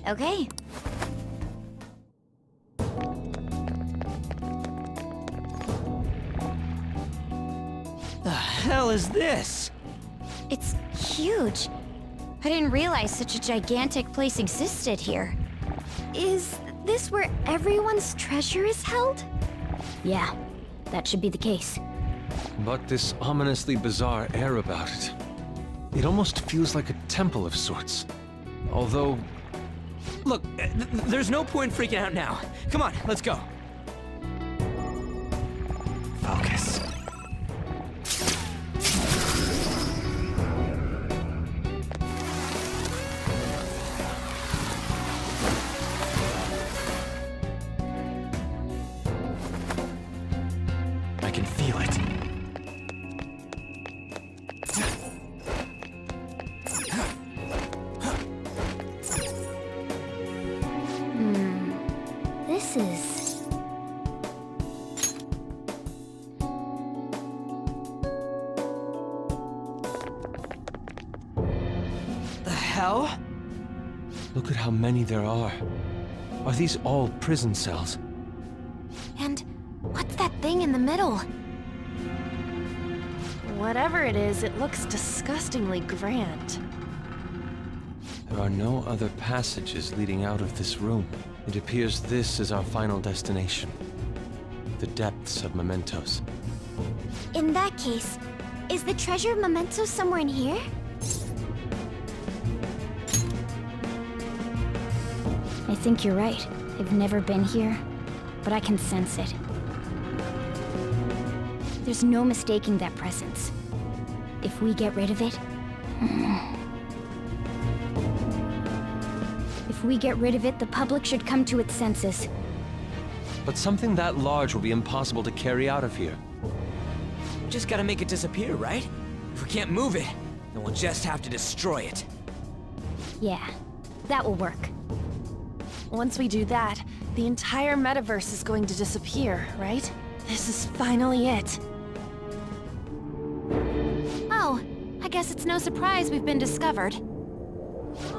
Okay. The hell is this? It's huge. I didn't realize such a gigantic place existed here. Is this where everyone's treasure is held? Yeah, that should be the case. But this ominously bizarre air about it. It almost feels like a temple of sorts. Although... Look, there's no point freaking out now. Come on, let's go. Focus. I can feel it. This is... The hell? Look at how many there are. Are these all prison cells? And what's that thing in the middle? Whatever it is, it looks disgustingly grand. There are no other passages leading out of this room. It appears this is our final destination. The depths of Mementos. In that case, is the treasure of Mementos somewhere in here? I think you're right. I've never been here, but I can sense it. There's no mistaking that presence. If we get rid of it... If we get rid of it, the public should come to its senses. But something that large will be impossible to carry out of here. Just gotta make it disappear, right? If we can't move it, then we'll just have to destroy it. Yeah, that will work. Once we do that, the entire metaverse is going to disappear, right? This is finally it. Oh, I guess it's no surprise we've been discovered.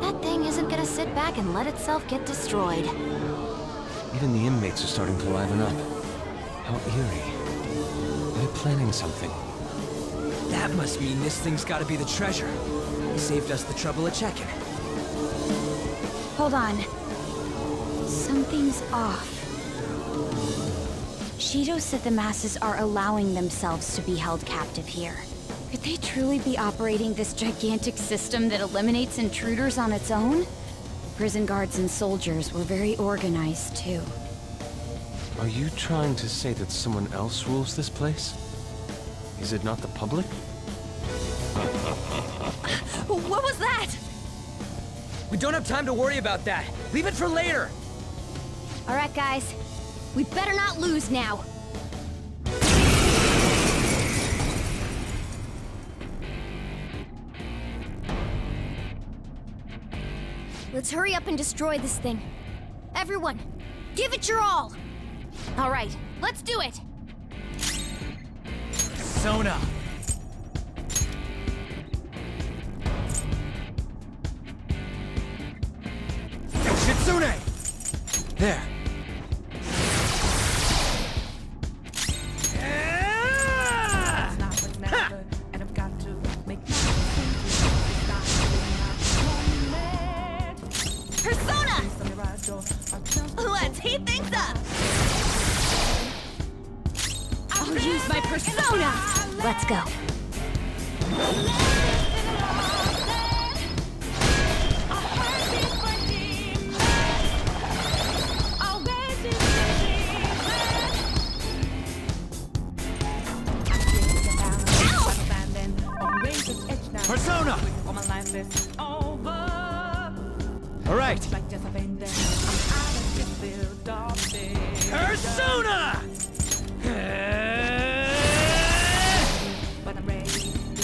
That thing isn't gonna sit back and let itself get destroyed. Even the inmates are starting to liven up. How eerie. They're planning something. That must mean this thing's gotta be the treasure. It saved us the trouble of checking. Hold on. Something's off. Shido said the masses are allowing themselves to be held captive here. Could they truly be operating this gigantic system that eliminates intruders on its own? Prison guards and soldiers were very organized, too. Are you trying to say that someone else rules this place? Is it not the public? What was that? We don't have time to worry about that. Leave it for later. All right, guys. We better not lose now. Let's hurry up and destroy this thing. Everyone, give it your all! All right, let's do it! Sona! Shitsune! There. Persona! Let's heat things up! I'll use my persona! Let's go. Persona! All right. Persona!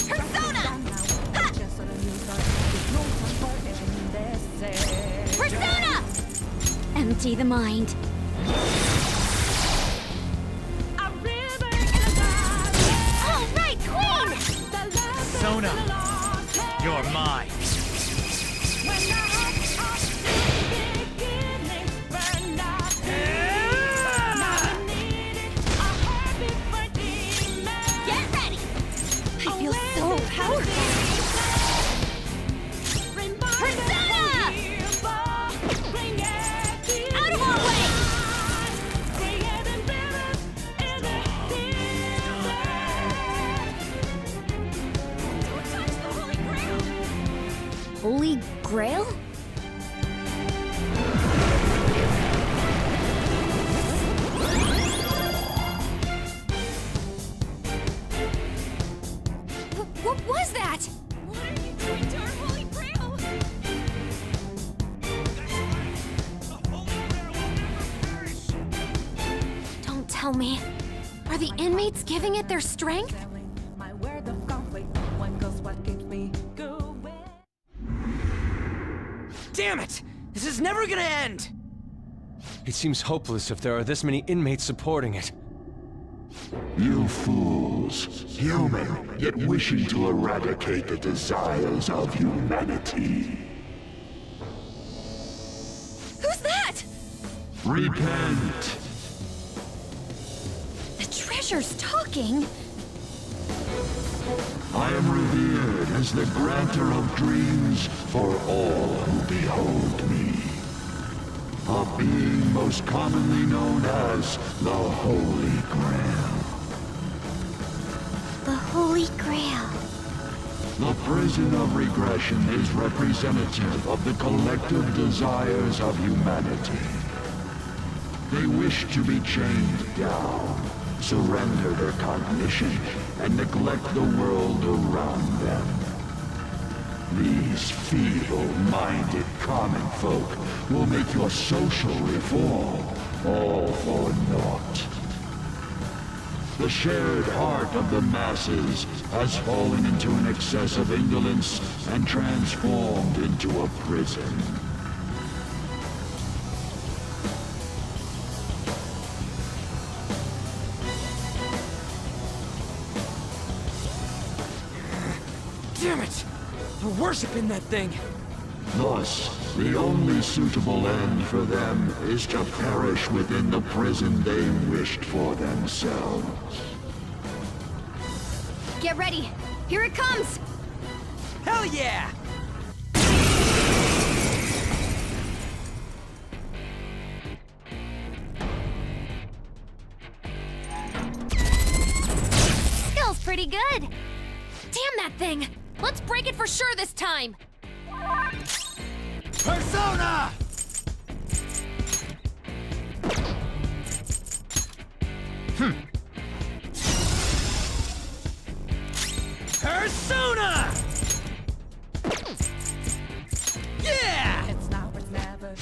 Persona! Ha! Persona! Empty the mind. All right, Queen! Sona, you're mine. Holy Grail? What was that? What are you doing to our Holy Grail? Don't tell me. Are the inmates giving it their strength? Damn it! This is never gonna end! It seems hopeless if there are this many inmates supporting it. You fools, human, yet wishing to eradicate the desires of humanity. Who's that? Repent! The treasure's talking. I am revered as the granter of dreams for all who behold me. A being most commonly known as the Holy Grail. The Holy Grail. The prison of regression is representative of the collective desires of humanity. They wish to be chained down, surrender their cognition, and neglect the world around them. These feeble-minded common folk will make your social reform all for naught. The shared heart of the masses has fallen into an excess of indolence and transformed into a prison. Damn it! They're worshiping that thing! Thus, the only suitable end for them is to perish within the prison they wished for themselves. Get ready. Here it comes. Hell yeah! Feels pretty good. Damn that thing! Let's break it for sure this time! Persona! Persona! Yeah! It's now or never.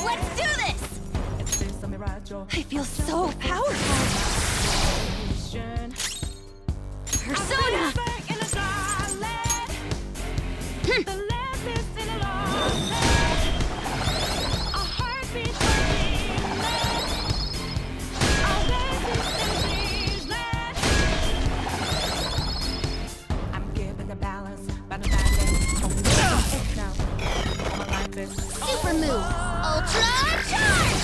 Let's do this! I feel so powerful. Persona! I'm giving the balance, but I'm balanced. Now, all my life is Super move! Ultra charge!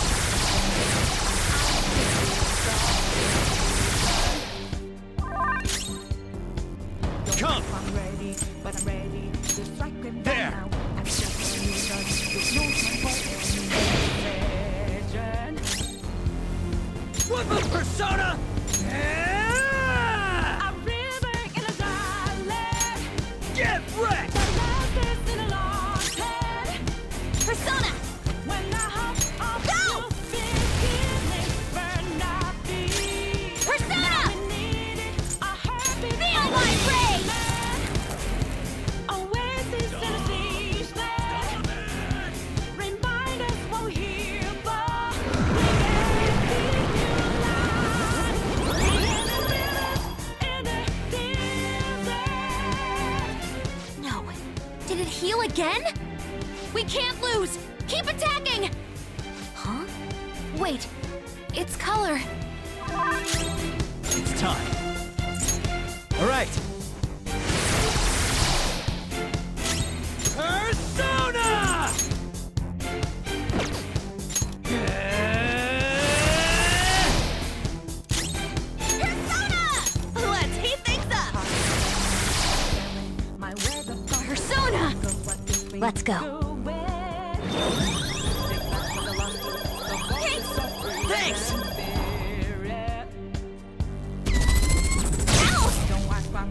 Come! I'm ready, but I'm ready to strike them down There. now. I'm just a nation with no time for What the Persona? Yeah! I'm living in a island. Get wrecked! The last is in a long head. Persona! When I hop off, Go! you'll beginning burn out the Persona! I need it, a heartbeat. Feel my rage! Oasis in a siege land. Remind us what we're here for. We gotta keep you alive. In the rivers, in the desert. No. Did it heal again? We can't lose! Keep attacking! Huh? Wait. Its color. It's time. All right. Persona! Persona! Let's heat things up! My weather gone. Persona! Let's go. Thanks! Ow! Don't watch my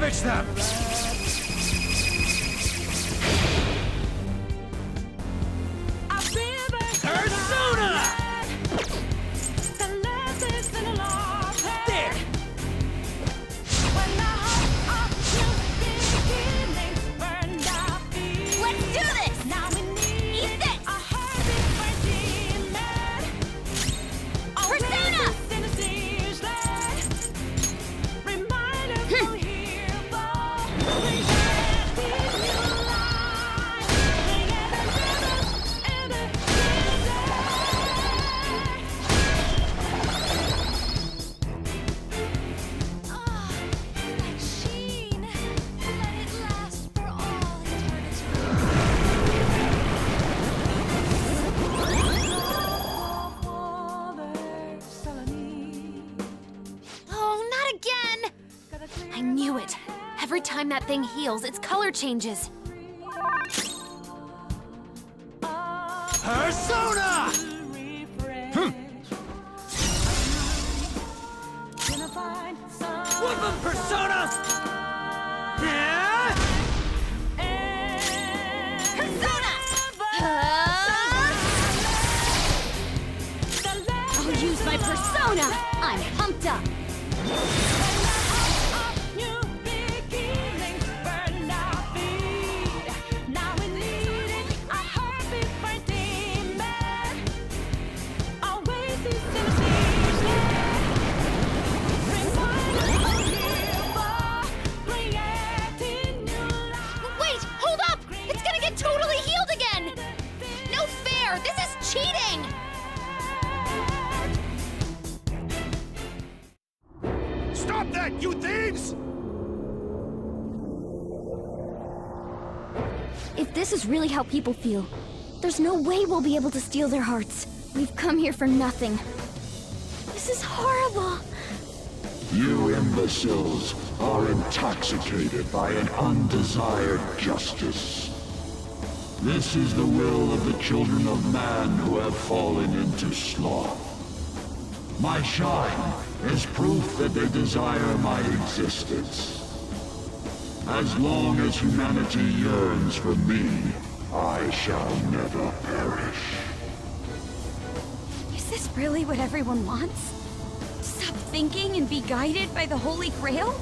Ravage them! I've been Persona! the lessons in a long There! When the heart of new beginnings burned our feet. Let's do this! Now we need Eat this! a heartbeat for demon. Persona! In the siege land. Remind us we're here for creating new life. Creating rhythms in the Ah, that sheen. Let it last for all eternity. Oh, not again! I knew it. Every time that thing heals, its color changes. Persona! Woodman Persona! Yeah? Persona! I'll use my persona! I'm pumped up! New beginnings burn our feet. Now we need it, a heartbeat for demon. Always is in the siege land. Remind us we're here for creating new life. Wait! Hold up! It's gonna get totally healed again! No fair! This is cheating! Stop that, you thieves! If this is really how people feel, there's no way we'll be able to steal their hearts. We've come here for nothing. This is horrible. You imbeciles are intoxicated by an undesired justice. This is the will of the children of man who have fallen into sloth. My shine is proof that they desire my existence. As long as humanity yearns for me, I shall never perish. Is this really what everyone wants? Stop thinking and be guided by the Holy Grail?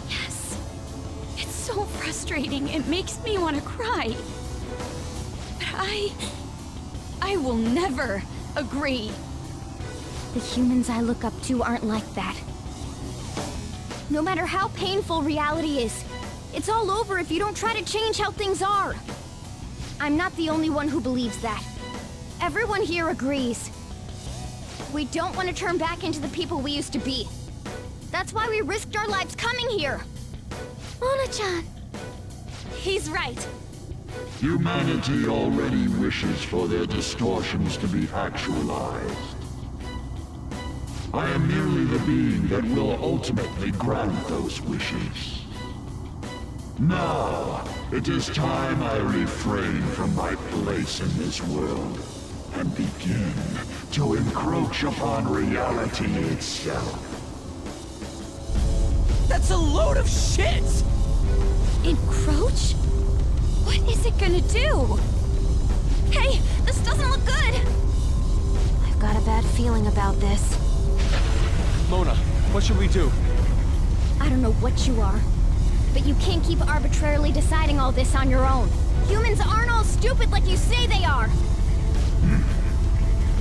Yes. It's so frustrating. It makes me want to cry. But I will never agree. The humans I look up to aren't like that. No matter how painful reality is, it's all over if you don't try to change how things are. I'm not the only one who believes that. Everyone here agrees. We don't want to turn back into the people we used to be. That's why we risked our lives coming here. Ona-chan. He's right. Humanity already wishes for their distortions to be actualized. I am merely the being that will ultimately grant those wishes. Now, it is time I refrain from my place in this world and begin to encroach upon reality itself. That's a load of shit! Encroach? What is it gonna do? Hey, this doesn't look good! I've got a bad feeling about this. Mona, what should we do? I don't know what you are, but you can't keep arbitrarily deciding all this on your own. Humans aren't all stupid like you say they are!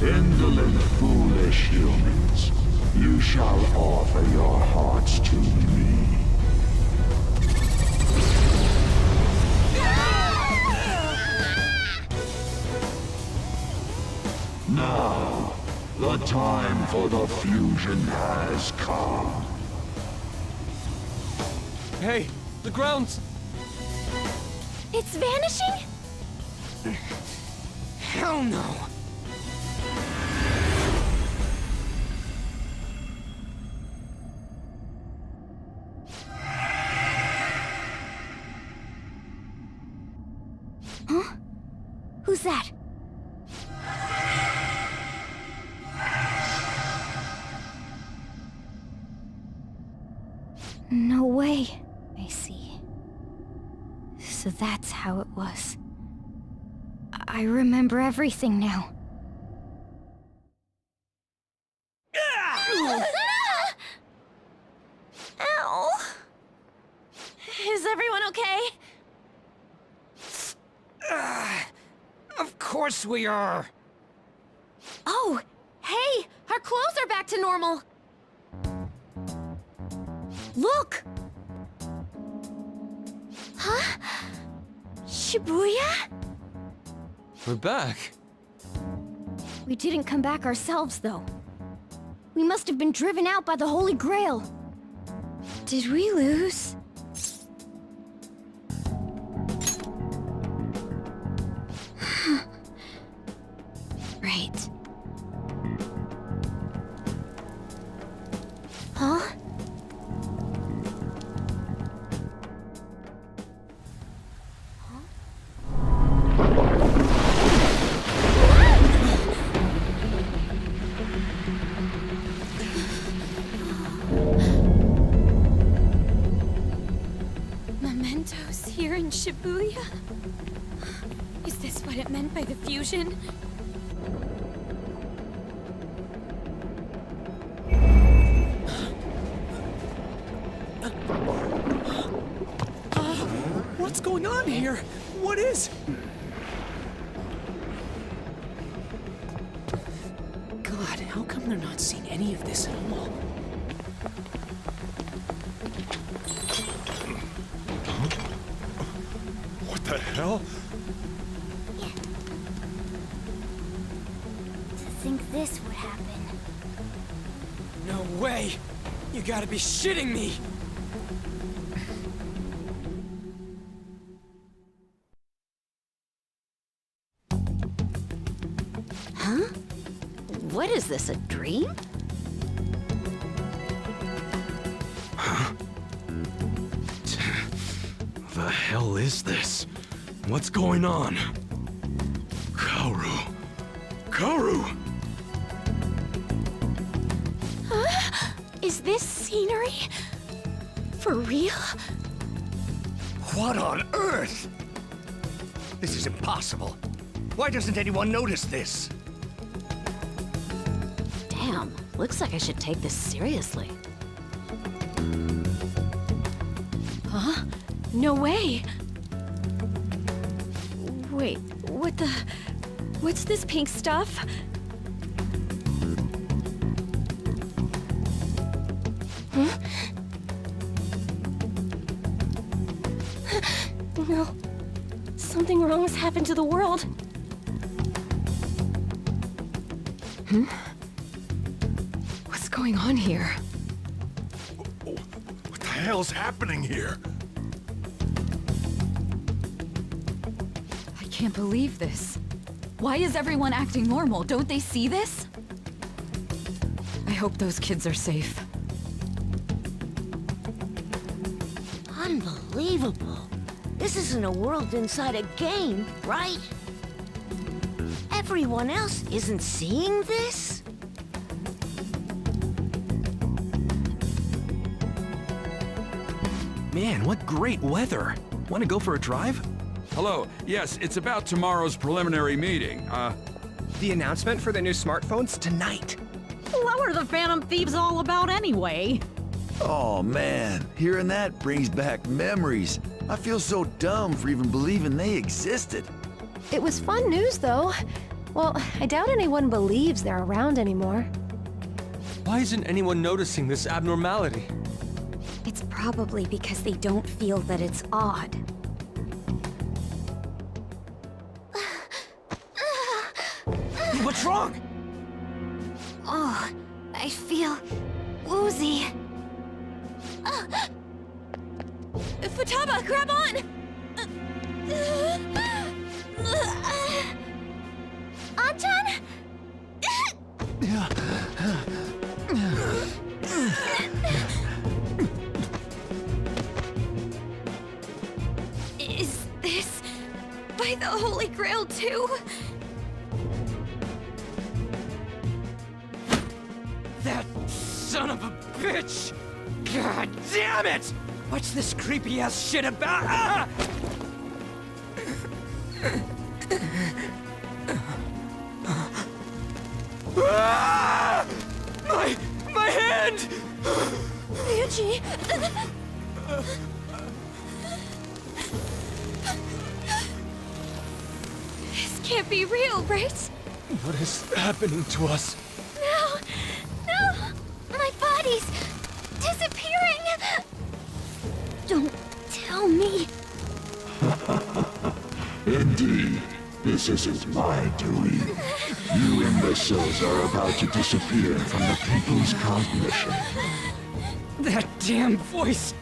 Indolent, foolish humans, you shall offer your hearts to me. Now, the time for the fusion has come. Hey, the ground's... It's vanishing? Hell no! Who's that? So that's how it was. I remember everything now. Ow! Is everyone okay? Of course we are! Oh, hey! Our clothes are back to normal! Look! Huh? Shibuya? We're back. We didn't come back ourselves, though. We must have been driven out by the Holy Grail. Did we lose? Right. Huh? Mementos here in Shibuya? Is this what it meant by the fusion? What's going on here? What is... God, how come they're not seeing any of this at all? What the hell? To think this would happen. No way! You gotta be shitting me! Huh? What is this, a dream? The hell is this? What's going on? Kaoru. Kaoru! Is this scenery? For real? What on earth? This is impossible. Why doesn't anyone notice this? Damn, looks like I should take this seriously. Huh? No way! Wait, what the... What's this pink stuff? Huh? No. Something wrong has happened to the world. What's going on here? What the hell's happening here? I can't believe this. Why is everyone acting normal? Don't they see this? I hope those kids are safe. Unbelievable. This isn't a world inside a game, right? Everyone else isn't seeing this? Man, what great weather. Want to go for a drive? Hello. Yes, it's about tomorrow's preliminary meeting. The announcement for the new smartphones tonight. What were the Phantom Thieves all about anyway? Oh man, hearing that brings back memories. I feel so dumb for even believing they existed. It was fun news, though. Well, I doubt anyone believes they're around anymore. Why isn't anyone noticing this abnormality? It's probably because they don't feel that it's odd. What's wrong? Oh, I feel woozy. Futaba, grab on! Anchan? Is this by the Holy Grail too? That son of a bitch! God damn it! What's this creepy-ass shit about? Ah! Ah! My hand! Ryuji! This can't be real, right? What is happening to us? No! No! My body's disappearing! Don't tell me. Indeed, this isn't my doing. You imbeciles are about to disappear from the people's cognition. That damn voice!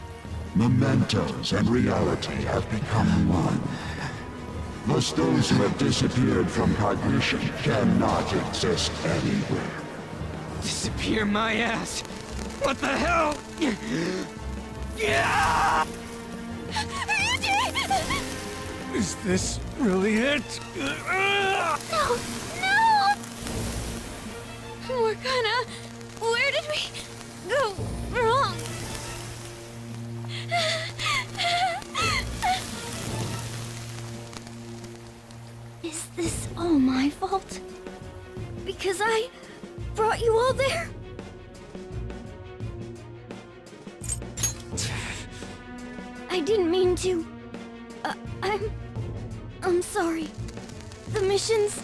Mementos and reality have become one. Thus those who have disappeared from cognition cannot exist anywhere. Disappear my ass! What the hell? Yeah! Is this really it? No! No! Morgana, where did we go wrong? Is this all my fault? Because I brought you all there? I didn't mean to. I'm sorry. The mission's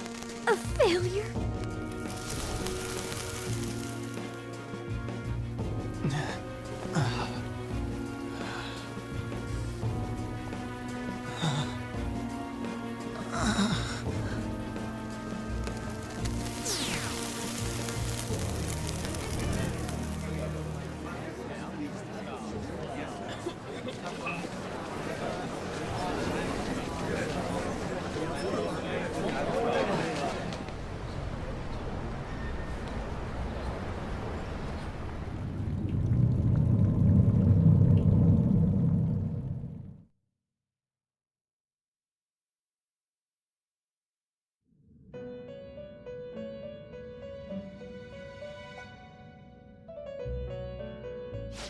a failure.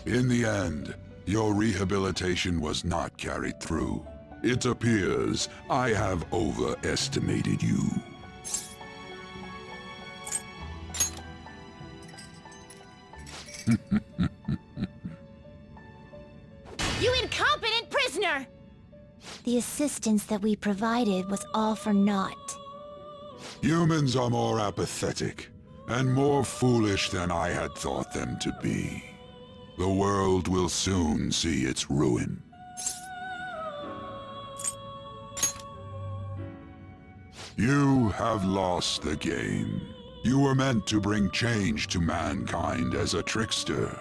In the end, your rehabilitation was not carried through. It appears I have overestimated you. You incompetent prisoner! The assistance that we provided was all for naught. Humans are more apathetic and more foolish than I had thought them to be. The world will soon see its ruin. You have lost the game. You were meant to bring change to mankind as a trickster,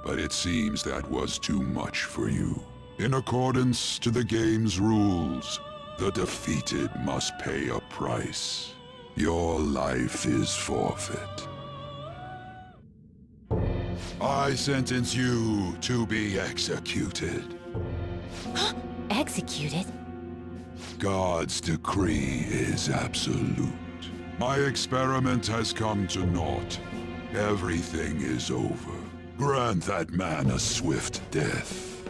but it seems that was too much for you. In accordance to the game's rules, the defeated must pay a price. Your life is forfeit. I sentence you to be executed. Executed? God's decree is absolute. My experiment has come to naught. Everything is over. Grant that man a swift death.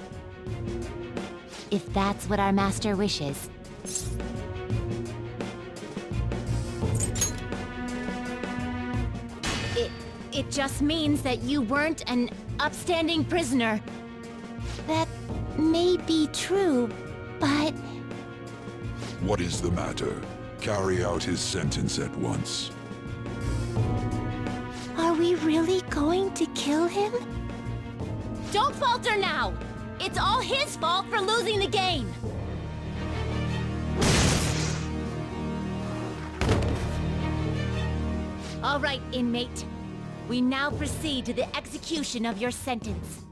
If that's what our master wishes. It just means that you weren't an upstanding prisoner. That may be true, but... What is the matter? Carry out his sentence at once. Are we really going to kill him? Don't falter now! It's all his fault for losing the game! All right, inmate. We now proceed to the execution of your sentence.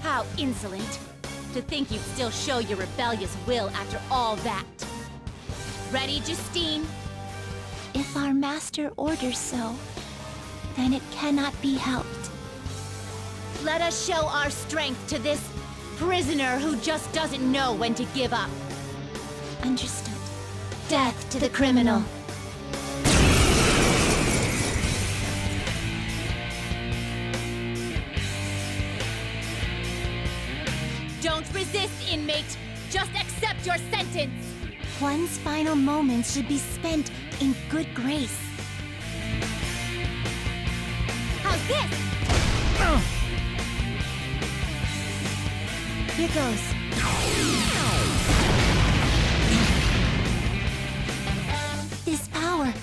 How insolent. To think you'd still show your rebellious will after all that. Ready, Justine? If our master orders so, then it cannot be helped. Let us show our strength to this prisoner who just doesn't know when to give up. Understood. Death to the criminal. Don't resist, inmate! Just accept your sentence! One's final moments should be spent in good grace. How's this? Here goes. This power.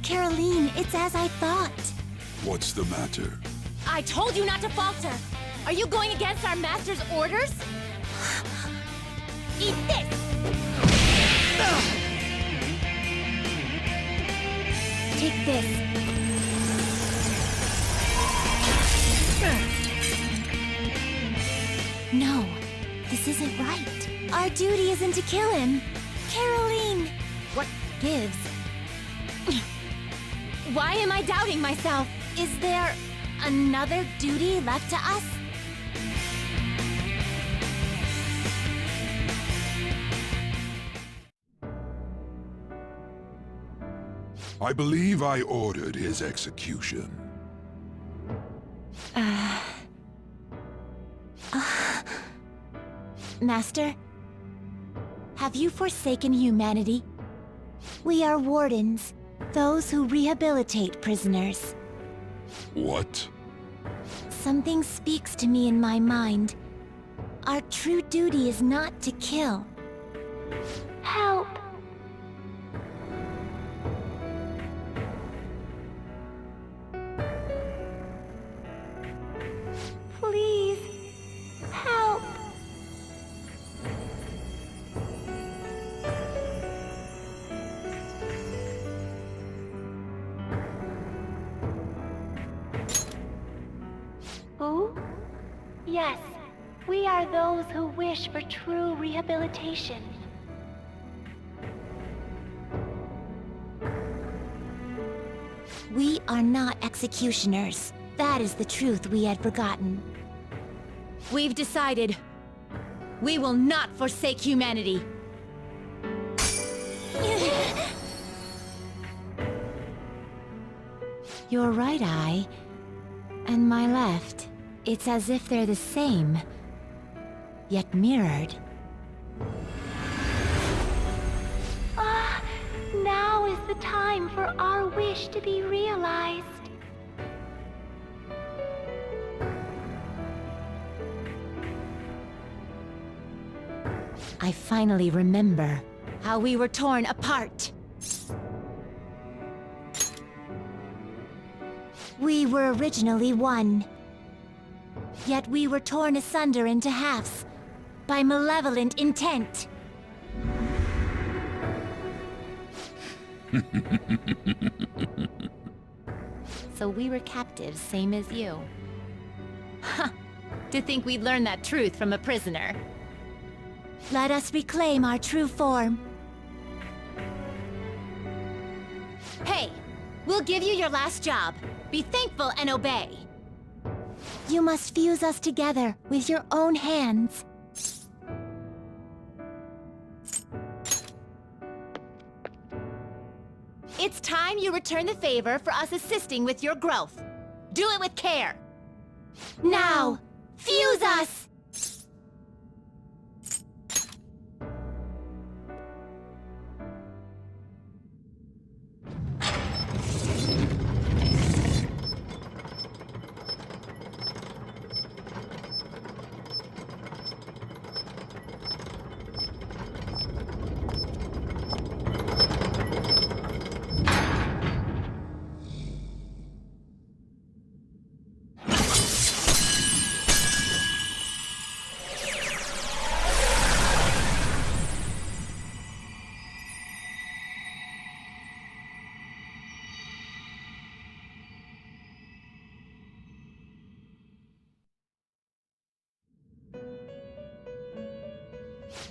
Caroline, it's as I thought. What's the matter? I told you not to falter! Are you going against our master's orders? Eat this! Take this. No, this isn't right. Our duty isn't to kill him. Caroline! What Gives. Why am I doubting myself? Is there another duty left to us? I believe I ordered his execution. Master, have you forsaken humanity? We are wardens, those who rehabilitate prisoners. What? Something speaks to me in my mind. Our true duty is not to kill. Help! Please, help! Who? Yes, we are those who wish for true rehabilitation. We are not executioners. That is the truth we had forgotten. We've decided. We will not forsake humanity. Your right eye and my left. It's as if they're the same, yet mirrored. Now is the time for our wish to be realized. I finally remember how we were torn apart. We were originally one. Yet we were torn asunder into halves by malevolent intent. So we were captives, same as you. Ha! To think we'd learn that truth from a prisoner. Let us reclaim our true form. Hey! We'll give you your last job. Be thankful and obey. You must fuse us together with your own hands. It's time you return the favor for us assisting with your growth. Do it with care. Now, fuse us!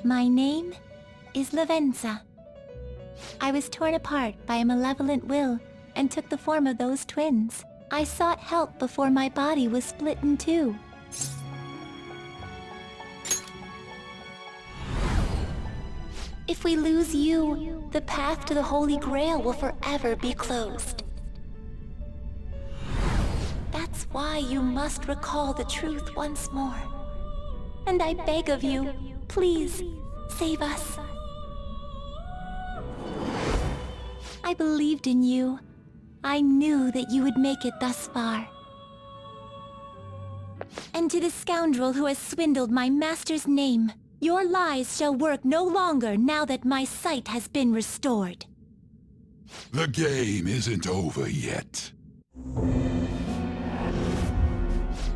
My name is Lavenza. I was torn apart by a malevolent will and took the form of those twins. I sought help before my body was split in two. If we lose you, the path to the Holy Grail will forever be closed. That's why you must recall the truth once more. And I beg of you, please, save us. I believed in you. I knew that you would make it thus far. And to the scoundrel who has swindled my master's name, your lies shall work no longer now that my sight has been restored. The game isn't over yet.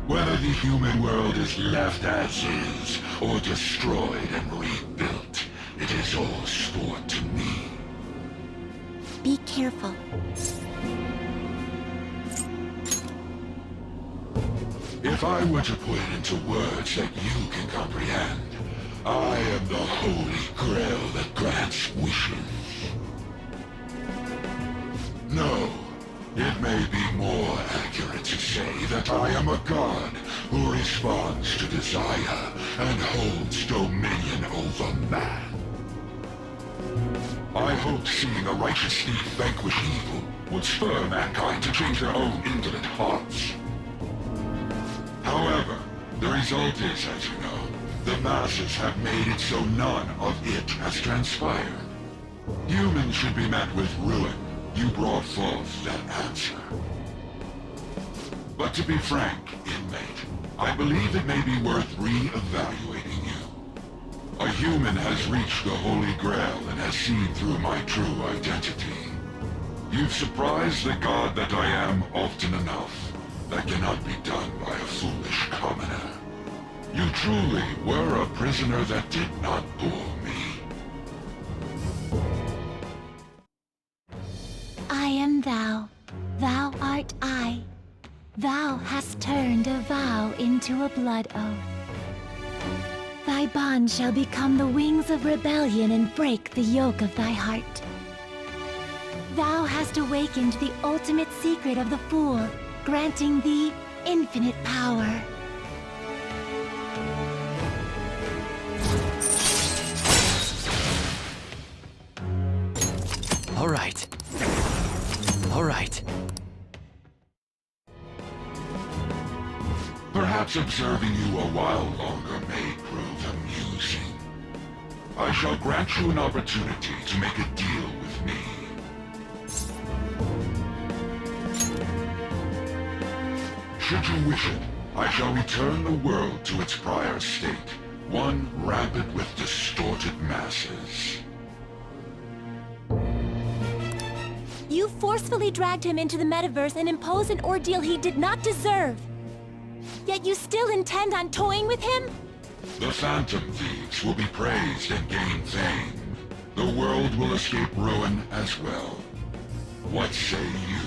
Whether the human world is left as is, or destroyed and rebuilt, it is all sport to me. Be careful. If I were to put it into words that you can comprehend, I am the Holy Grail that grants wishes. No, it may be more accurate to say that I am a god who responds to desire and holds dominion over man. I hoped seeing a righteous thief vanquish evil would spur mankind to change their own indolent hearts. However, the result is, as you know, the masses have made it so none of it has transpired. Humans should be met with ruin. You brought forth that answer. But to be frank, inmate, I believe it may be worth re-evaluating you. A human has reached the Holy Grail and has seen through my true identity. You've surprised the god that I am often enough. That cannot be done by a foolish commoner. You truly were a prisoner that did not bore me. I am thou. Thou art I. Thou hast turned a vow into a blood oath. Thy bond shall become the wings of rebellion and break the yoke of thy heart. Thou hast awakened the ultimate secret of the Fool, granting thee infinite power. All right. All right. Perhaps observing you a while longer may prove amusing. I shall grant you an opportunity to make a deal with me. Should you wish it, I shall return the world to its prior state, one rampant with distorted masses. You forcefully dragged him into the metaverse and imposed an ordeal he did not deserve. Yet you still intend on toying with him? The Phantom Thieves will be praised and gain fame. The world will escape ruin as well. What say you?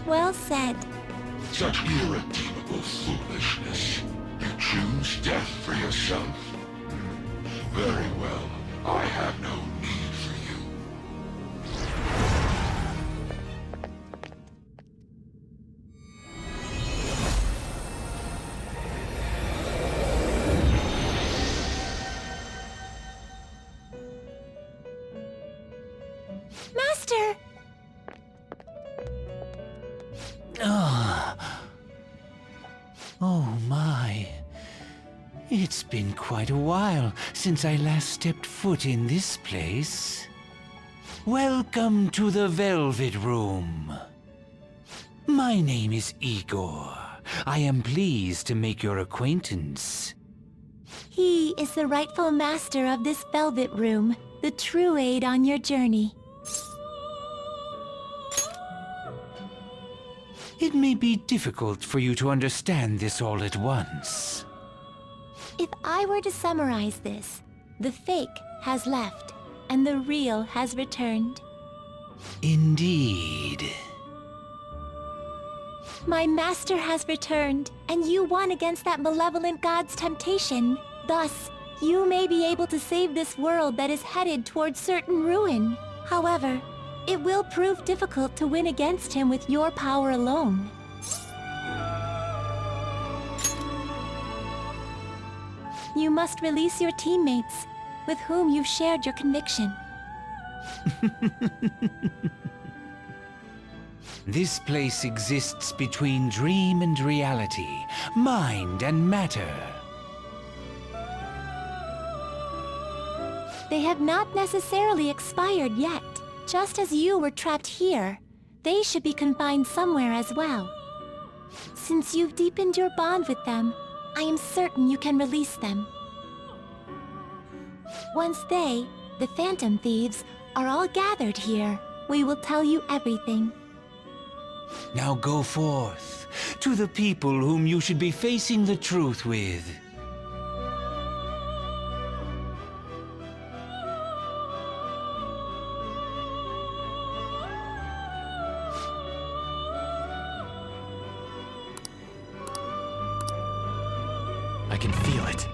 Well said. Such irredeemable foolishness. You choose death for yourself? Very well. I have no need for you. Master! Oh my. It's been quite a while since I last stepped foot in this place. Welcome to the Velvet Room. My name is Igor. I am pleased to make your acquaintance. He is the rightful master of this Velvet Room, the true aid on your journey. It may be difficult for you to understand this all at once. If I were to summarize this, the fake has left, and the real has returned. Indeed. My master has returned, and you won against that malevolent god's temptation. Thus, You may be able to save this world that is headed towards certain ruin. However, it will prove difficult to win against him with your power alone. You must release your teammates, with whom you've shared your conviction. This place exists between dream and reality, mind and matter. They have not necessarily expired yet. Just as you were trapped here, they should be confined somewhere as well. Since you've deepened your bond with them, I am certain you can release them. Once they, the Phantom Thieves, are all gathered here, we will tell you everything. Now go forth, to the people whom you should be facing the truth with. I can feel it.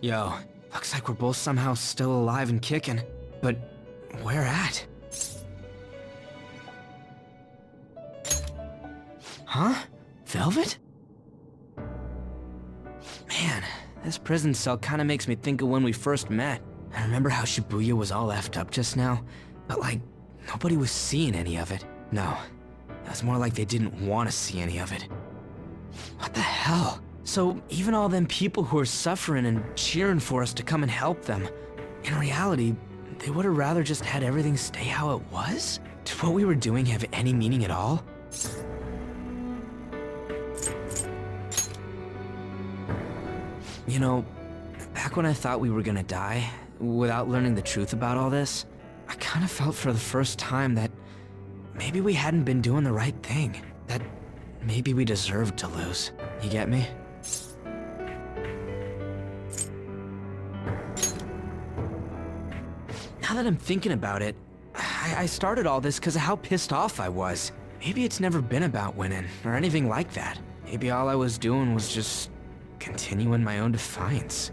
Yo, looks like we're both somehow still alive and kicking. But where at? Huh? Velvet? Man, this prison cell kinda makes me think of when we first met. I remember how Shibuya was all effed up just now, but like, nobody was seeing any of it. No, it was more like they didn't want to see any of it. What the hell? So even all them people who are suffering and cheering for us to come and help them, in reality, they would have rather just had everything stay how it was? Did what we were doing have any meaning at all? You know, back when I thought we were gonna die, without learning the truth about all this, I kind of felt for the first time that maybe we hadn't been doing the right thing. That maybe we deserved to lose. You get me? Now that I'm thinking about it, I started all this because of how pissed off I was. Maybe it's never been about winning, or anything like that. Maybe all I was doing was just continuing my own defiance.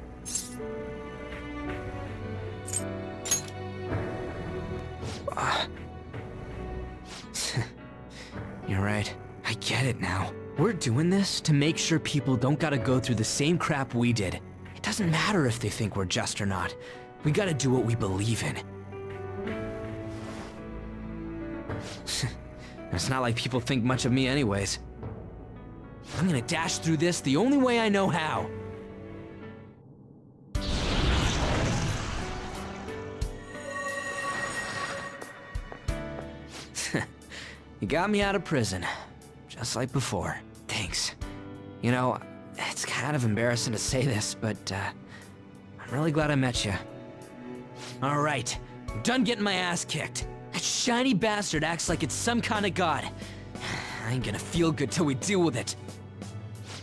You're right. I get it now. We're doing this to make sure people don't gotta go through the same crap we did. It doesn't matter if they think we're just or not. We gotta do what we believe in. It's not like people think much of me anyways. I'm gonna dash through this the only way I know how. You got me out of prison, just like before. Thanks. You know, it's kind of embarrassing to say this, but I'm really glad I met you. All right, I'm done getting my ass kicked. That shiny bastard acts like it's some kind of god. I ain't gonna feel good till we deal with it.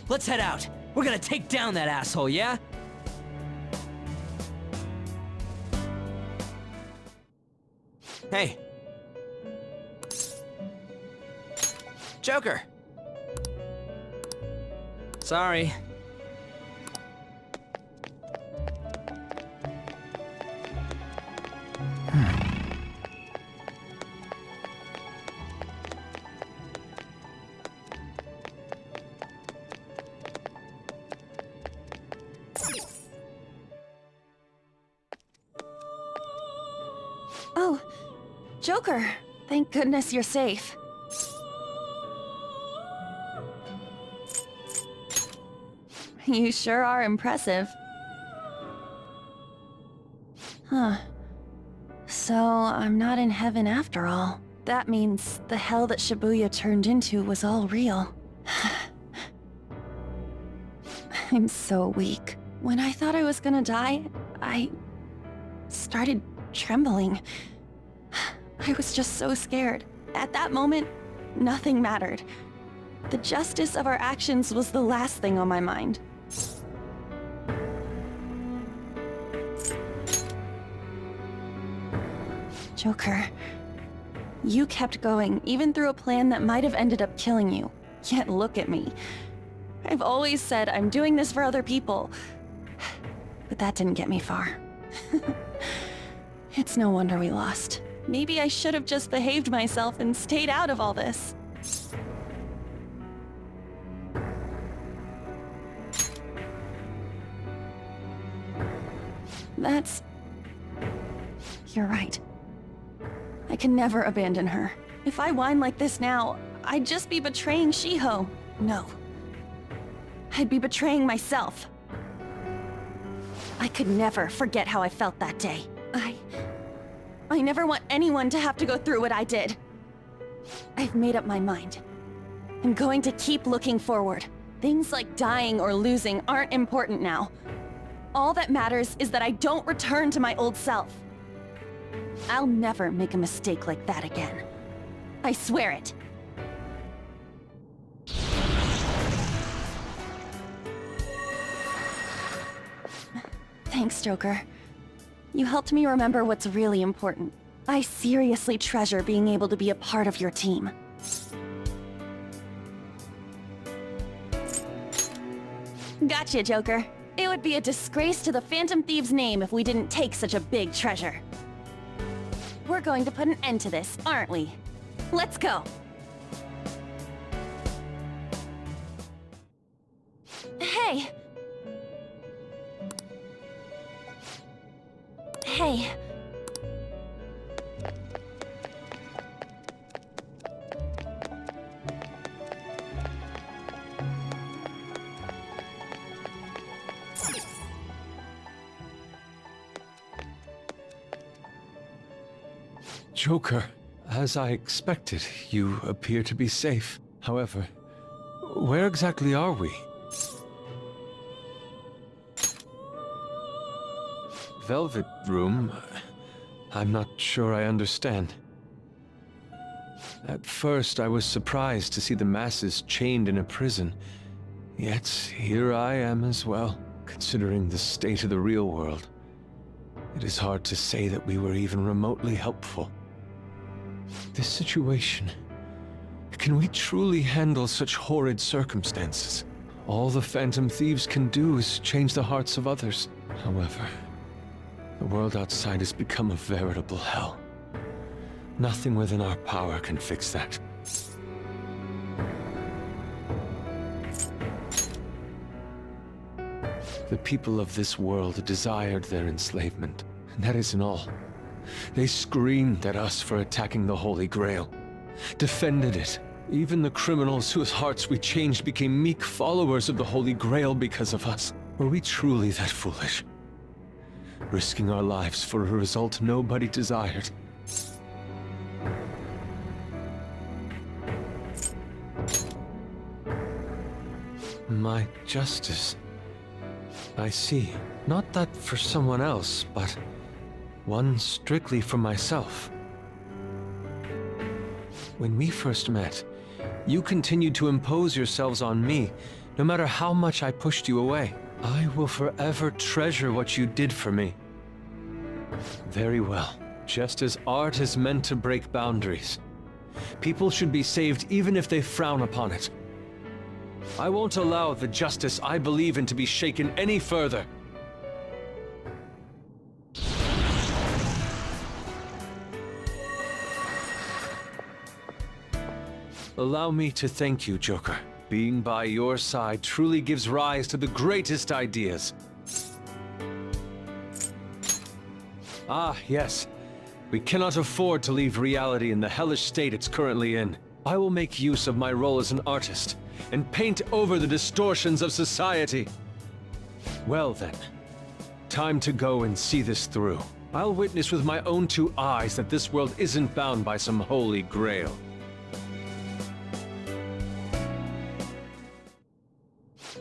Let's head out. We're gonna take down that asshole, yeah? Hey. Joker. Sorry. Oh, Joker. Thank goodness you're safe. You sure are impressive. Huh. So, I'm not in heaven after all. That means the hell that Shibuya turned into was all real. I'm so weak. When I thought I was gonna die, I started trembling. I was just so scared. At that moment, nothing mattered. The justice of our actions was the last thing on my mind. Joker, you kept going, even through a plan that might have ended up killing you. Yet look at me. I've always said I'm doing this for other people. But that didn't get me far. It's no wonder we lost. Maybe I should have just behaved myself and stayed out of all this. You're right. I can never abandon her. If I whine like this now, I'd just be betraying Shiho. No. I'd be betraying myself. I could never forget how I felt that day. I never want anyone to have to go through what I did. I've made up my mind. I'm going to keep looking forward. Things like dying or losing aren't important now. All that matters is that I don't return to my old self. I'll never make a mistake like that again. I swear it. Thanks, Joker. You helped me remember what's really important. I seriously treasure being able to be a part of your team. Gotcha, Joker. It would be a disgrace to the Phantom Thieves' name if we didn't take such a big treasure. We're going to put an end to this, aren't we? Let's go! Hey! Hey. Joker, as I expected, you appear to be safe. However, where exactly are we? Velvet Room? I'm not sure I understand. At first, I was surprised to see the masses chained in a prison. Yet, here I am as well, considering the state of the real world. It is hard to say that we were even remotely helpful. This situation... Can we truly handle such horrid circumstances? All the Phantom Thieves can do is change the hearts of others. However, the world outside has become a veritable hell. Nothing within our power can fix that. The people of this world desired their enslavement, and that isn't all. They screamed at us for attacking the Holy Grail, defended it. Even the criminals whose hearts we changed became meek followers of the Holy Grail because of us. Were we truly that foolish? Risking our lives for a result nobody desired. My justice. I see. Not that for someone else, but one strictly for myself. When we first met, you continued to impose yourselves on me, no matter how much I pushed you away. I will forever treasure what you did for me. Very well. Just as art is meant to break boundaries, people should be saved even if they frown upon it. I won't allow the justice I believe in to be shaken any further. Allow me to thank you, Joker. Being by your side truly gives rise to the greatest ideas. Ah, yes. We cannot afford to leave reality in the hellish state it's currently in. I will make use of my role as an artist and paint over the distortions of society. Well then, time to go and see this through. I'll witness with my own two eyes that this world isn't bound by some holy grail.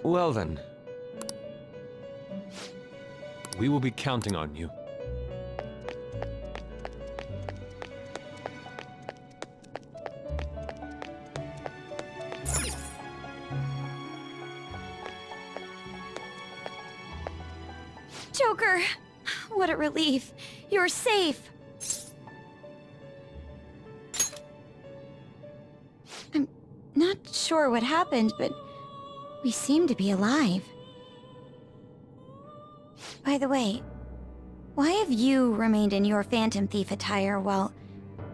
Well then. We will be counting on you. Joker! What a relief. You're safe. I'm not sure what happened, but we seem to be alive. By the way, why have you remained in your Phantom Thief attire while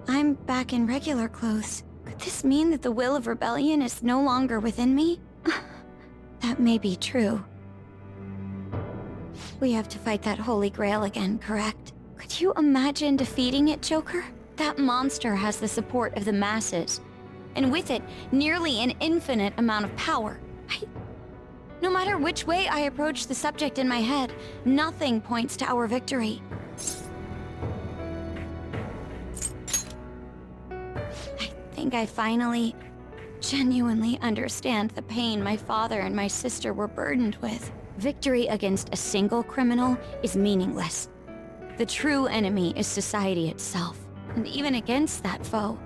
I'm back in regular clothes? Could this mean that the will of rebellion is no longer within me? That may be true. We have to fight that Holy Grail again, correct? Could you imagine defeating it, Joker? That monster has the support of the masses, and with it, nearly an infinite amount of power. No matter which way I approach the subject in my head, nothing points to our victory. I think I finally, genuinely understand the pain my father and my sister were burdened with. Victory against a single criminal is meaningless. The true enemy is society itself. And even against that foe,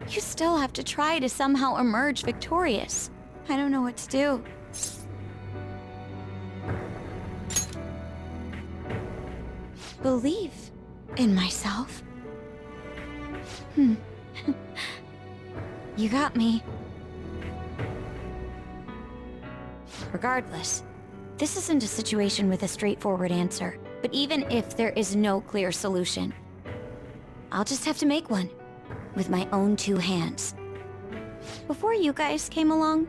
you still have to try to somehow emerge victorious. I don't know what to do. Believe in myself? You got me. Regardless, this isn't a situation with a straightforward answer, but even if there is no clear solution, I'll just have to make one, with my own two hands. Before you guys came along,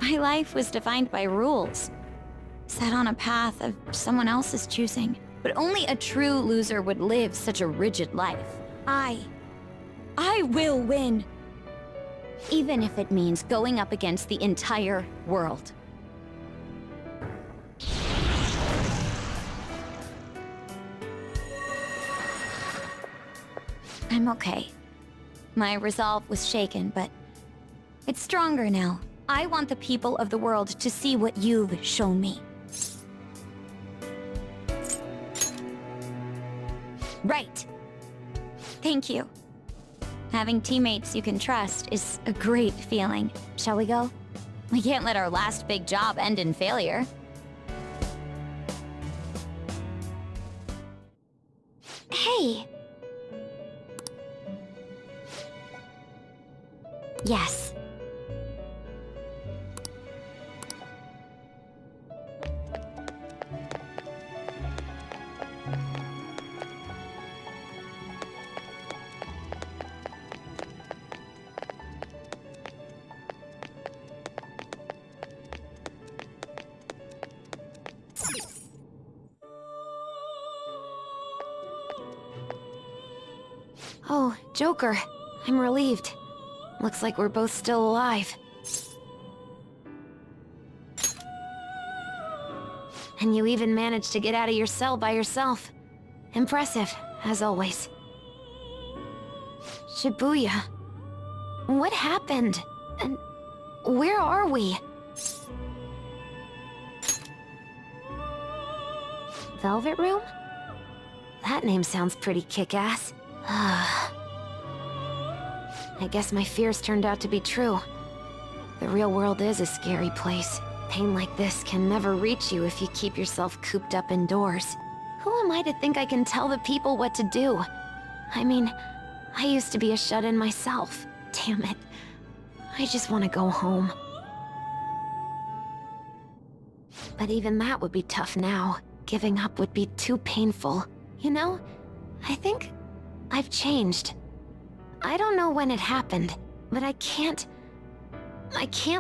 my life was defined by rules, set on a path of someone else's choosing. But only a true loser would live such a rigid life. I will win! Even if it means going up against the entire world. I'm okay. My resolve was shaken, but it's stronger now. I want the people of the world to see what you've shown me. Right. Thank you. Having teammates you can trust is a great feeling. Shall we go? We can't let our last big job end in failure. Hey! Yes. Oh, Joker. I'm relieved. Looks like we're both still alive. And you even managed to get out of your cell by yourself. Impressive, as always. Shibuya. What happened? And where are we? Velvet Room? That name sounds pretty kick-ass. I guess my fears turned out to be true. The real world is a scary place. Pain like this can never reach you if you keep yourself cooped up indoors. Who am I to think I can tell the people what to do? I mean, I used to be a shut-in myself. Damn it. I just want to go home. But even that would be tough now. Giving up would be too painful. You know, I think I've changed. I don't know when it happened, but I can't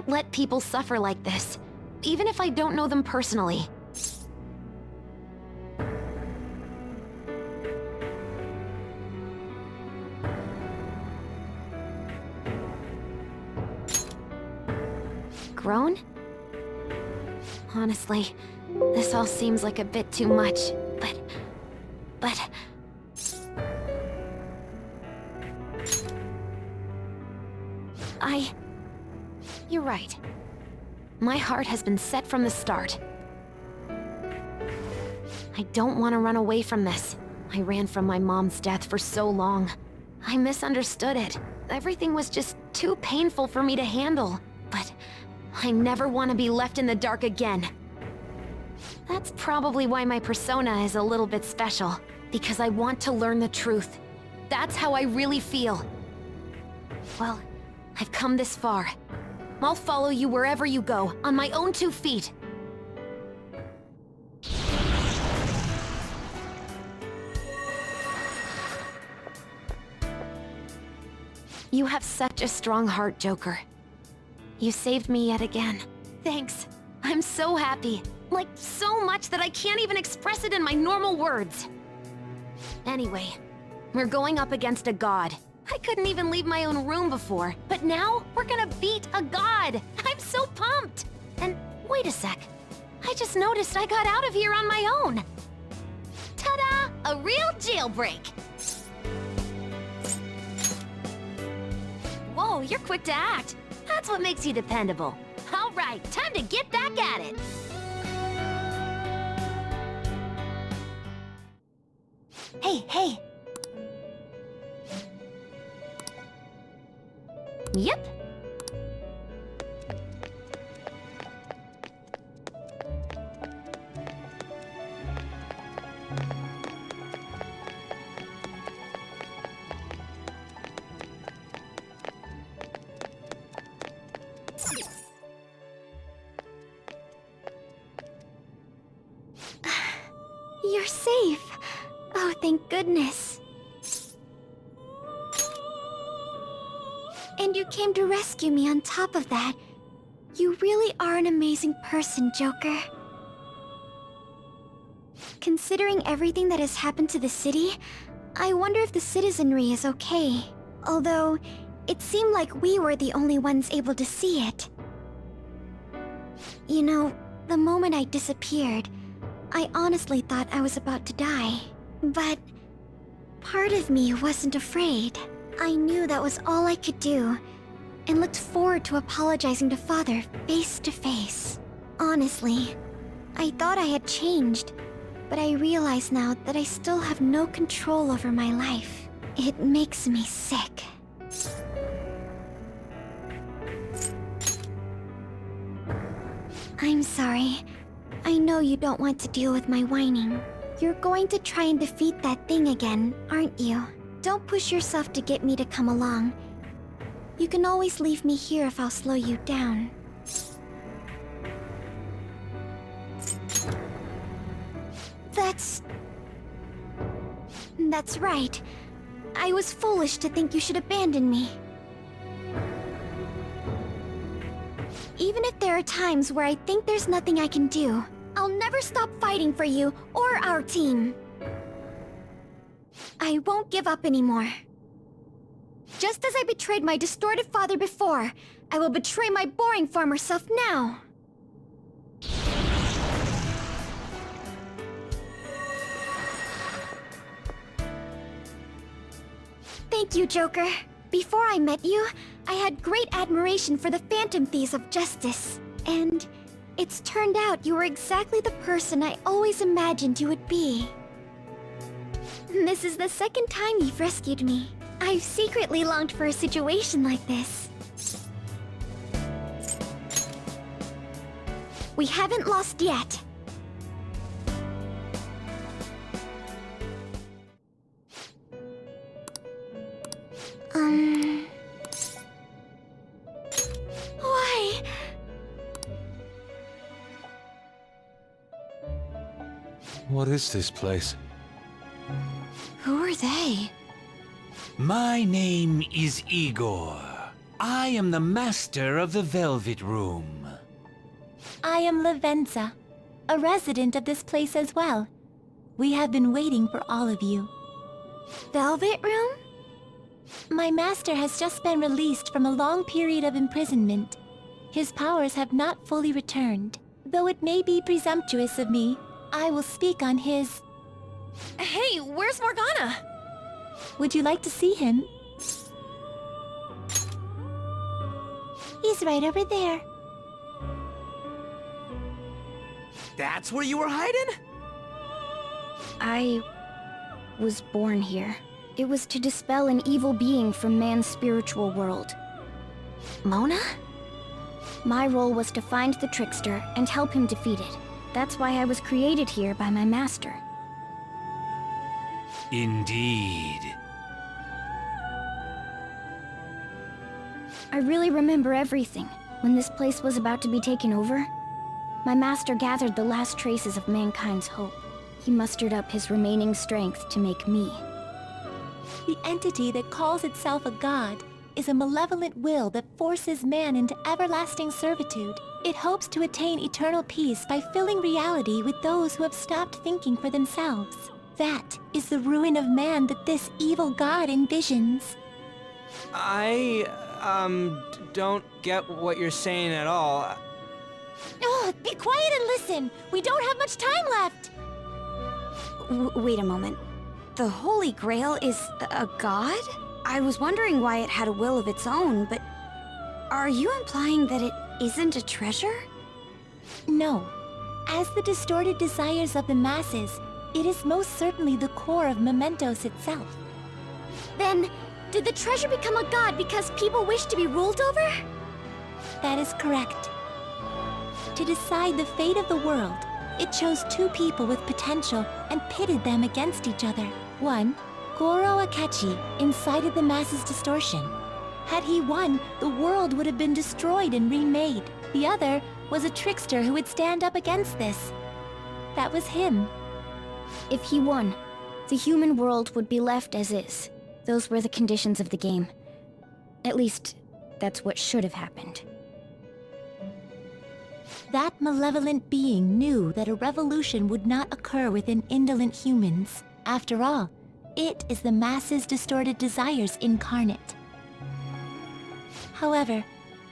let people suffer like this, even if I don't know them personally. Grown? Honestly, this all seems like a bit too much, but You're right. My heart has been set from the start. I don't want to run away from this. I ran from my mom's death for so long. I misunderstood it. Everything was just too painful for me to handle. But I never want to be left in the dark again. That's probably why my persona is a little bit special. Because I want to learn the truth. That's how I really feel. Well, I've come this far. I'll follow you wherever you go, on my own 2 feet. You have such a strong heart, Joker. You saved me yet again. Thanks. I'm so happy. Like, so much that I can't even express it in my normal words. Anyway, we're going up against a god. I couldn't even leave my own room before, but now we're gonna beat a god! I'm so pumped! And wait a sec. I just noticed I got out of here on my own. Ta-da! A real jailbreak! Whoa, you're quick to act. That's what makes you dependable. All right, time to get back at it. Hey. Yep. You're safe. Oh, thank goodness. And you came to rescue me on top of that. You really are an amazing person, Joker. Considering everything that has happened to the city, I wonder if the citizenry is okay. Although, it seemed like we were the only ones able to see it. You know, the moment I disappeared, I honestly thought I was about to die. But part of me wasn't afraid. I knew that was all I could do, and looked forward to apologizing to Father face to face. Honestly, I thought I had changed, but I realize now that I still have no control over my life. It makes me sick. I'm sorry. I know you don't want to deal with my whining. You're going to try and defeat that thing again, aren't you? Don't push yourself to get me to come along. You can always leave me here if I'll slow you down. That's right. I was foolish to think you should abandon me. Even if there are times where I think there's nothing I can do, I'll never stop fighting for you or our team. I won't give up anymore. Just as I betrayed my distorted father before, I will betray my boring former self now. Thank you, Joker. Before I met you, I had great admiration for the Phantom Thieves of Justice. And it's turned out you were exactly the person I always imagined you would be. This is the second time you've rescued me. I've secretly longed for a situation like this. We haven't lost yet. Why? What is this place? Who are they? My name is Igor. I am the master of the Velvet Room. I am Lavenza, a resident of this place as well. We have been waiting for all of you. Velvet Room? My master has just been released from a long period of imprisonment. His powers have not fully returned. Though it may be presumptuous of me, I will speak on his... Hey, where's Morgana? Would you like to see him? He's right over there. That's where you were hiding? I was born here. It was to dispel an evil being from man's spiritual world. Mona? My role was to find the trickster and help him defeat it. That's why I was created here by my master. Indeed. I really remember everything. When this place was about to be taken over, my master gathered the last traces of mankind's hope. He mustered up his remaining strength to make me. The entity that calls itself a god is a malevolent will that forces man into everlasting servitude. It hopes to attain eternal peace by filling reality with those who have stopped thinking for themselves. That is the ruin of man that this evil god envisions. I, don't get what you're saying at all. Oh, be quiet and listen! We don't have much time left! Wait a moment. The Holy Grail is a god? I was wondering why it had a will of its own, but... Are you implying that it isn't a treasure? No. As the distorted desires of the masses, it is most certainly the core of Mementos itself. Then, did the treasure become a god because people wish to be ruled over? That is correct. To decide the fate of the world, it chose two people with potential and pitted them against each other. One, Goro Akechi, incited the masses' distortion. Had he won, the world would have been destroyed and remade. The other was a trickster who would stand up against this. That was him. If he won, the human world would be left as is. Those were the conditions of the game. At least, that's what should have happened. That malevolent being knew that a revolution would not occur within indolent humans. After all, it is the masses' distorted desires incarnate. However,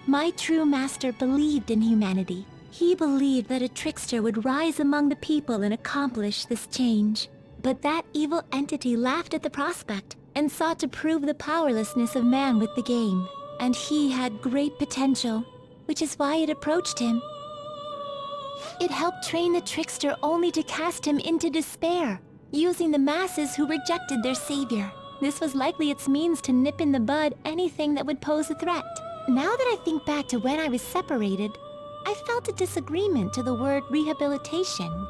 my true master believed in humanity. He believed that a trickster would rise among the people and accomplish this change. But that evil entity laughed at the prospect and sought to prove the powerlessness of man with the game. And he had great potential, which is why it approached him. It helped train the trickster only to cast him into despair, using the masses who rejected their savior. This was likely its means to nip in the bud anything that would pose a threat. Now that I think back to when I was separated, I felt a disagreement to the word rehabilitation.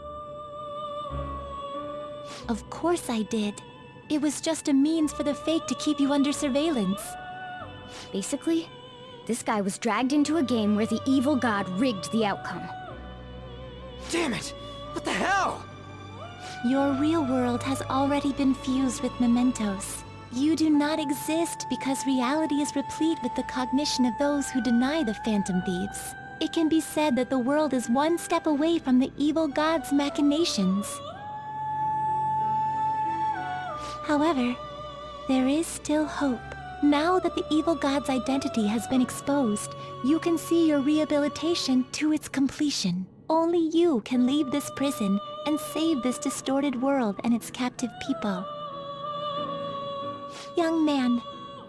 Of course I did. It was just a means for the fake to keep you under surveillance. Basically, this guy was dragged into a game where the evil god rigged the outcome. Damn it! What the hell? Your real world has already been fused with Mementos. You do not exist because reality is replete with the cognition of those who deny the Phantom Thieves. It can be said that the world is one step away from the evil god's machinations. However, there is still hope. Now that the evil god's identity has been exposed, you can see your rehabilitation to its completion. Only you can leave this prison and save this distorted world and its captive people. Young man,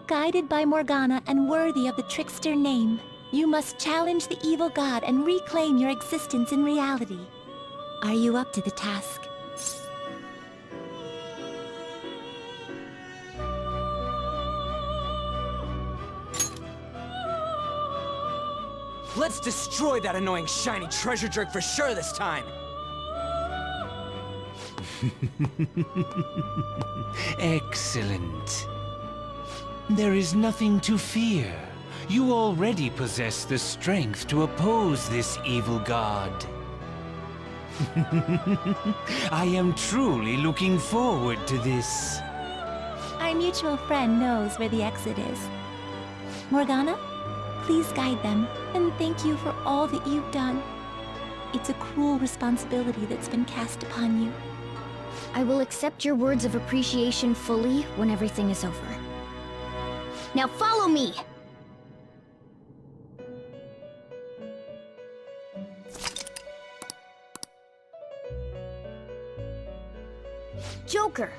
guided by Morgana and worthy of the trickster name, you must challenge the evil god and reclaim your existence in reality. Are you up to the task? Let's destroy that annoying shiny treasure jerk for sure this time! Excellent. There is nothing to fear. You already possess the strength to oppose this evil god. I am truly looking forward to this. Our mutual friend knows where the exit is. Morgana, please guide them, and thank you for all that you've done. It's a cruel responsibility that's been cast upon you. I will accept your words of appreciation fully when everything is over. Now follow me! Joker!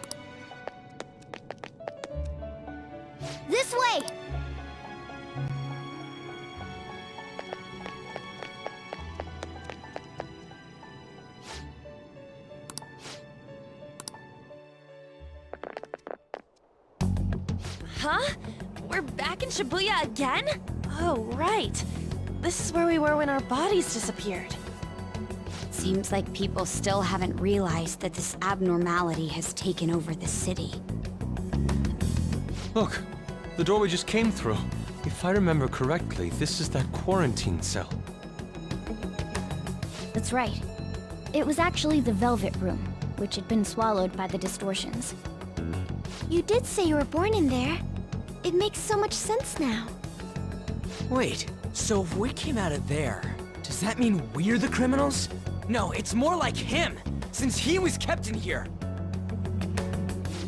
This way! Huh? We're back in Shibuya again? Oh, right. This is where we were when our bodies disappeared. Seems like people still haven't realized that this abnormality has taken over the city. Look, the door we just came through. If I remember correctly, this is that quarantine cell. That's right. It was actually the Velvet Room, which had been swallowed by the distortions. You did say you were born in there. It makes so much sense now. Wait, so if we came out of there, does that mean we're the criminals? No, it's more like him, since he was kept in here.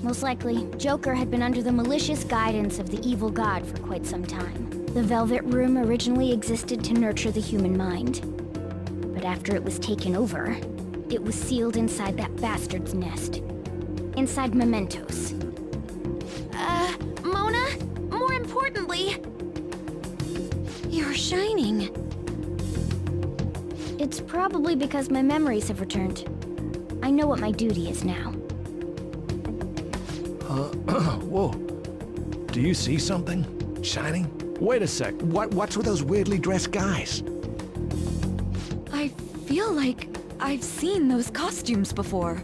Most likely, Joker had been under the malicious guidance of the evil god for quite some time. The Velvet Room originally existed to nurture the human mind. But after it was taken over, it was sealed inside that bastard's nest. Inside Mementos. Mona? More importantly... You're shining. It's probably because my memories have returned. I know what my duty is now. Whoa. Do you see something? Shining? Wait a sec. What's with those weirdly dressed guys? I feel like I've seen those costumes before.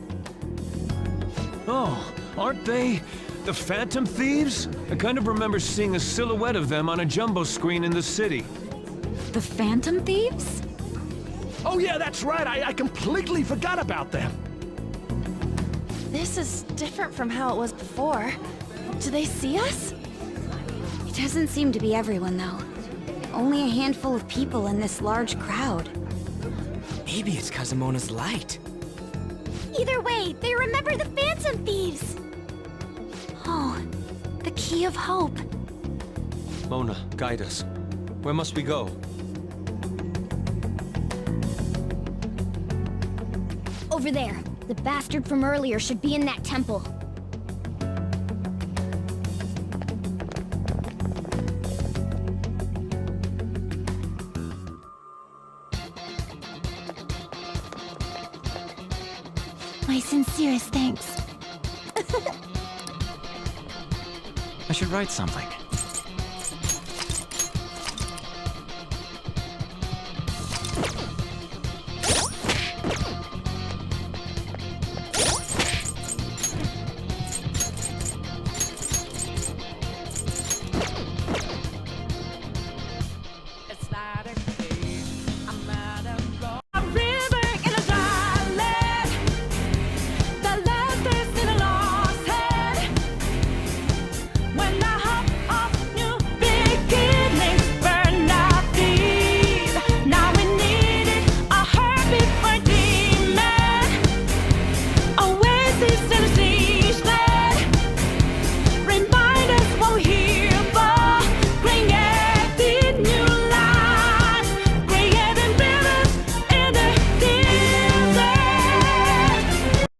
Oh, aren't they the Phantom Thieves? I kind of remember seeing a silhouette of them on a jumbo screen in the city. The Phantom Thieves? Oh yeah, that's right. I completely forgot about them. This is different from how it was before. Do they see us? It doesn't seem to be everyone, though. Only a handful of people in this large crowd. Maybe it's Kazumona's light. Either way, they remember the Phantom Thieves! Oh, the key of hope. Mona, guide us. Where must we go? Over there. The bastard from earlier should be in that temple. My sincerest thanks. I should write something.